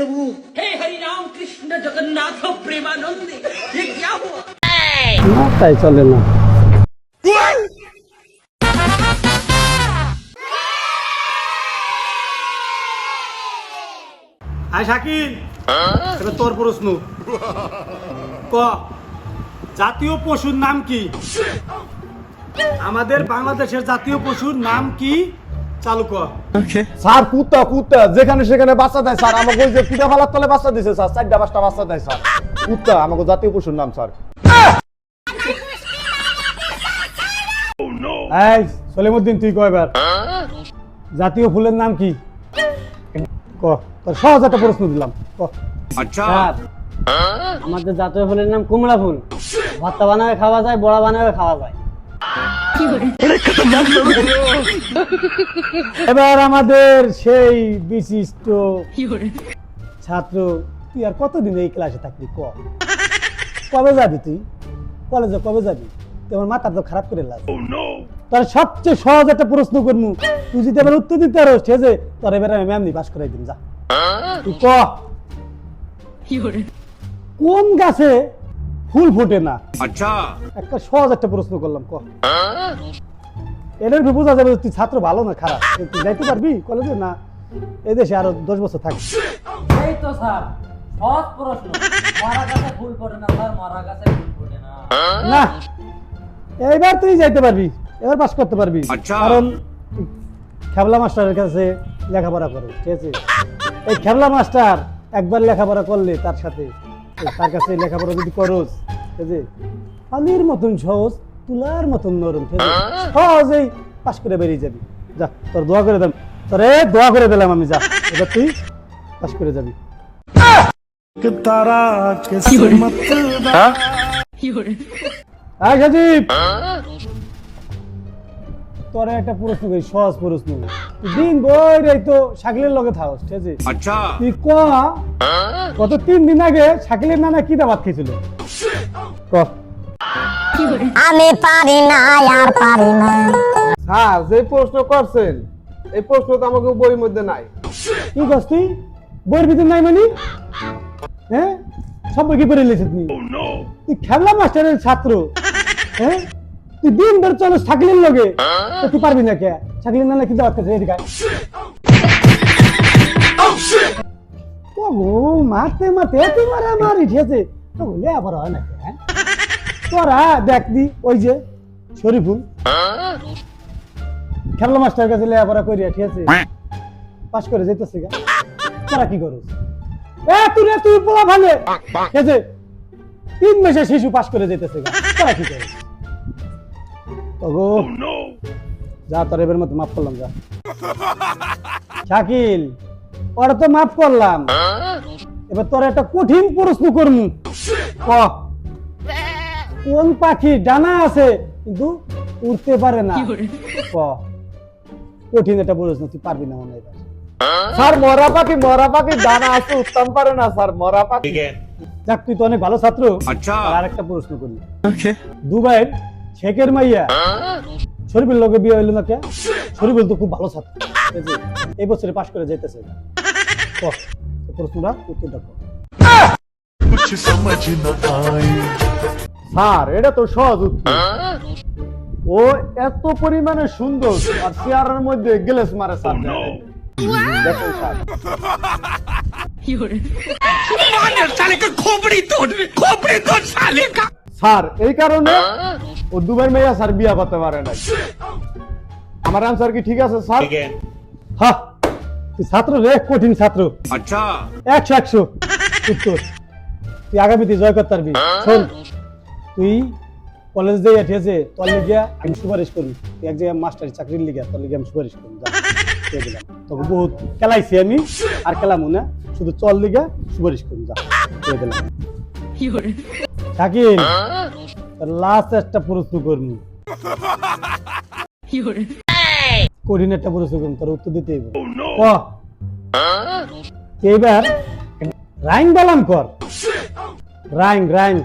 प्रभु, हे हरि राम कृष्ण जगन्नाथ प्रेमानंदे, ये क्या हुआ? না তাই চলে না। আয় শাকিল, এবার তোর প্রশ্ন ক, জাতীয় পশুর নাম কি? আমাদের বাংলাদেশের জাতীয় পশুর নাম কি? চালু কর। স্যার কুত্তা কুত্তা যেখানে সেখানে বাচ্চা দেয় স্যার। আমাকে ওই যে কুটা ফালার তলে বাচ্চা দিছে স্যার, 4টা 5টা বাচ্চা দেয় স্যার। কুত্তা আমাকে জাতীয় পশুর নাম স্যার। এই সলিমুদ্দিন, তুই কয়বার জাতীয় ফুলের নাম কি? ক, তোর সহজ একটা প্রশ্ন দিলাম, ক। স্যার, আমাদের জাতীয় ফুলের নাম কুমড়া ফুল। ভর্তা বানাবে খাওয়া যায়, বড়া বানাবে খাওয়া যায়। এবার আমাদের সেই বিশিষ্ট ছাত্র, তুই আর কতদিন এই ক্লাসে থাকবি? ক, কবে যাবি তুই কলেজে? কবে যাবি? তোমার মাথা তো খারাপ করে লাগবে। তোর সবচেয়ে সহজ একটা প্রশ্ন করবো, তুই যদি এবার উত্তর দিতে পারো ঠিক আছে, তোর এবার আমি ম্যাম পাস করাই দিন। যা তুই ক, কোন গাছে ফুল ফোটে না? আচ্ছা, একটা সহজ একটা প্রশ্ন করলাম, ক। এদের বোঝা যাবে তুই ছাত্র ভালো না খারাপ। তুই যাইতে পারবি কলেজে না এদেশে আরো 10 বছর থাকবি? এই তো স্যার, সহজ প্রশ্ন। মরা গাছে ফুল ফোটে না স্যার, মরা গাছে ফুল ফোটে না। না, এইবার তুই যাইতে পারবি, এবার পাস করতে পারবি, কারণ খেবলা মাস্টারের কাছে লেখাপড়া করো, ঠিক আছে? এই খেবলা মাস্টার একবার লেখাপড়া করলে তার সাথে তার কাছে লেখাপড়া যদি করোস, ঠিক আছে, পানির মতন সহজ, তুলার মতন নরম, ঠিক আছে, সহজেই পাস করে বেরিয়ে যাবি। যা, তোর দোয়া করে দিলাম, তোরে দোয়া করে দিলাম আমি, যা এবার তুই পাস করে যাবি। আয় সজীব, তোর একটা প্রশ্ন করি, সহজ প্রশ্ন। দিন বই তো শাকিলের লগে থাকস, ঠিক আছে? আচ্ছা, তুই ক, গত 3 দিন আগে শাকিলের নানা কি দাবাত খেয়েছিল? ক। আমি পারি না আর পারি না। স্যার যে প্রশ্ন করছেন এই প্রশ্ন তো আমাকে বইয়ের মধ্যে নাই। কি করছ তুই? বইয়ের ভিতর নাই মানে? হ্যাঁ, সব বই কি পড়ে লিখছিস তুই? তুই খেলা মাস্টারের ছাত্র, হ্যাঁ? তুই দিন ভর চলো শাকিলের লগে, তো তুই পারবি না কে? শাকিলের নানা কি দাবাত খেয়েছে? এদিকে ও গো, মারতে মারতে তুই মারামারি, ঠিক আছে? তো বলে আবার হয় না কে? হ্যাঁ, তোরা দেখবি ওই যে শরীফুল খেলা মাস্টার কাছে লেখাপড়া করিয়া, ঠিক আছে, পাস করে যেতেছে গা। তোরা কি করস? তুই পোলা ভালে, ঠিক আছে, 3 মাসে শিশু পাস করে যেতেছে গা। তোরা কি করস? ওগো, যা তোর এবার মতো মাফ করলাম, যা। শাকিল, ওরা তো মাফ করলাম, এবার তোর একটা কঠিন প্রশ্ন করমু, ক। কোন পাখি ডানা আছে কিন্তু উড়তে পারে না? ক। কঠিন একটা প্রশ্ন, তুই পারবি না মনে হয়। স্যার মরা পাখি ডানা আছে উত্তম পারে না স্যার, মরা পাখি। যাক, তুই তো অনেক ভালো ছাত্র। আর একটা প্রশ্ন করি, দুবাইয়ের শেখের মাইয়া শরীফের লগে বিয়ে হইল না কে? শরীফুল তো খুব ভালো ছাত্র, ঠিক আছে, এই বছরে পাস করে যেতেছে। ক, প্রশ্নটা উত্তরটা ক। স্যার এটা তো সহজ উত্তর। ও এত পরিমাণে সুন্দর আর চেয়ারের মধ্যে গ্লেস মারে স্যার। দেখুন স্যার, স্যার এই কারণে ও দুবাই মেয়া স্যার বিয়া করতে পারে না। আমার আনসার কি ঠিক আছে স্যার? হ্যাঁ, তুই ছাত্র রে, কঠিন ছাত্র। আচ্ছা, 100 উত্তর তুই আগামীতে জয় করতে পারবি। শোন, তুই কলেজ দিয়ে ঠিক আছে, তোর লিগে আমি সুপারিশ করি, তুই এক জায়গায় মাস্টারি চাকরির লিগে তোর লিগে আমি সুপারিশ করি। যা, দিলাম তোকে বহুত খেলাইছি আমি, আর খেলামু না, শুধু চল লিগে সুপারিশ করি। যা, দিলাম। শাকিল, লাস্ট একটা প্রশ্ন করবো, কঠিন একটা প্রশ্ন করবো, তোর উত্তর দিতে হইব। এইবার রাইম বালাম কর, রাইম রাইম।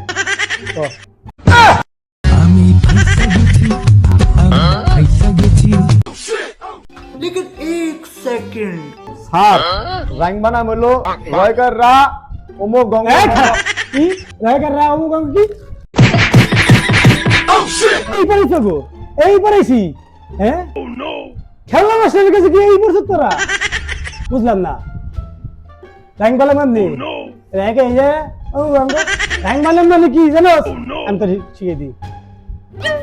लेकिन 1 सेकंड, স্যার রাং বানাম হলো রয়কার রা অমুক গঙ্গা এই খারাপ। কি রায়কার রা অমুক অমুক কি এই পারেছ গো এই পারেছি হ্যাঁ খেলা মাস্টারের কাছে কি এই পড়ছ তোরা বুঝলাম না রাং বালাম মানে রেখে এই যে অমুক অমুক রাং বালাম মানে কি জানো আমি তো শিখিয়ে দিই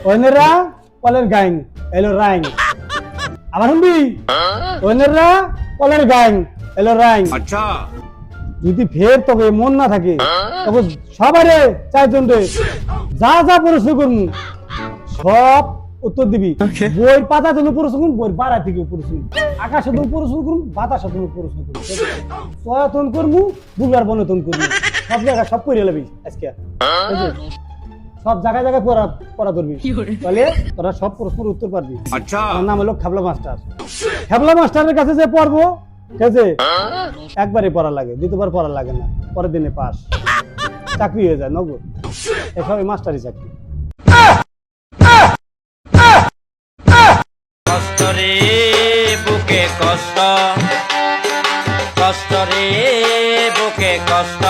ওনেরা কলের গাইং এলো রাইং আবার শুনবি ওনেরা কলের গাইং এলো রাইং যদি ফের তোকে মন না থাকে তবে সবারে চারজন রে যা যা প্রশ্ন করবো সব উত্তর দিবি বইয়ের পাতা তুমি প্রশ্ন করুন বইয়ের বাড়া থেকে প্রশ্ন আকাশে তুমি প্রশ্ন করুন বাতাসে তুমি প্রশ্ন করুন সয়াতন করবো বুগার বনতন করবো সব জায়গায় সব করে লাবি আজকে বুঝলি? সব জায়গায় জায়গায় পড়া ধরবি তাহলে তোরা সব প্রশ্নের উত্তর পারবি আমার নাম হলো খাবলা মাস্টার খাবলা মাস্টারের কাছে যে পড়বো ঠিক আছে একবারই পড়া লাগে দ্বিতীয়বার পড়া লাগে না পরের দিনে পাস চাকরি হয়ে যায় নগদ এসবই মাস্টারি চাকরি কষ্ট রে বুকে কষ্ট কষ্ট রে বুকে কষ্ট